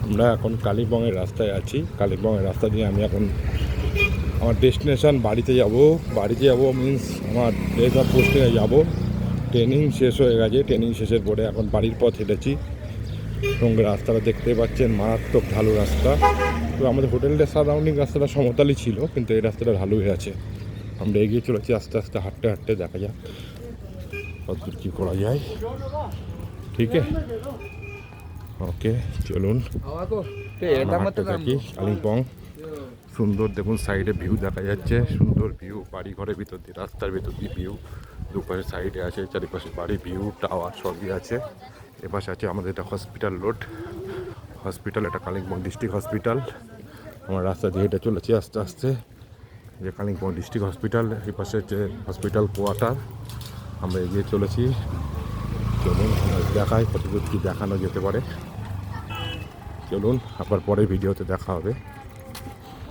আমরা এখন কালিম্পংয়ের রাস্তায় আছি। কালিম্পংয়ের রাস্তা দিয়ে আমি এখন আমার ডেস্টিনেশান বাড়িতে যাব মিন্স আমার প্লেস অফ পোস্টিংয়ে যাব। ট্রেনিং শেষ হয়ে গেছে, ট্রেনিং শেষের পরে এখন বাড়ির পথ হেঁটেছি। সঙ্গে রাস্তাটা দেখতে পাচ্ছেন, মারাত্মক ঢালু রাস্তা। তো আমাদের হোটেলটার সারাউন্ডিং রাস্তাটা সমতলই ছিল, কিন্তু এই রাস্তাটা ঢালু হয়ে আছে। আমরা এগিয়ে চলেছি আস্তে আস্তে, হাঁটতে হাঁটতে, দেখা যাক কতদূর কী করা যায়। ঠিক আছে, ওকে চলুন হাঁটতে থাকি। কালিম্পং সুন্দর, দেখুন সাইডে ভিউ দেখা যাচ্ছে, সুন্দর ভিউ, বাড়ি ঘরের ভিতর দিয়ে, রাস্তার ভিতর দিয়ে ভিউ, দুপাশে সাইডে আছে, চারিপাশে বাড়ি, ভিউ, টাওয়ার সবই আছে। এপাশে আছে আমাদের একটা হসপিটাল রোড, হসপিটাল, এটা কালিম্পং ডিস্ট্রিক্ট হসপিটাল। আমার রাস্তা দিয়ে হেঁটে চলেছি আস্তে আস্তে, যে কালিম্পং ডিস্ট্রিক্ট হসপিটাল, এই পাশে হচ্ছে হসপিটাল কোয়ার্টার। আমরা এগিয়ে চলেছি, চলুন দেখাই কতদূর কী দেখানো যেতে পারে। চলুন, আবার পরে ভিডিওতে দেখা হবে।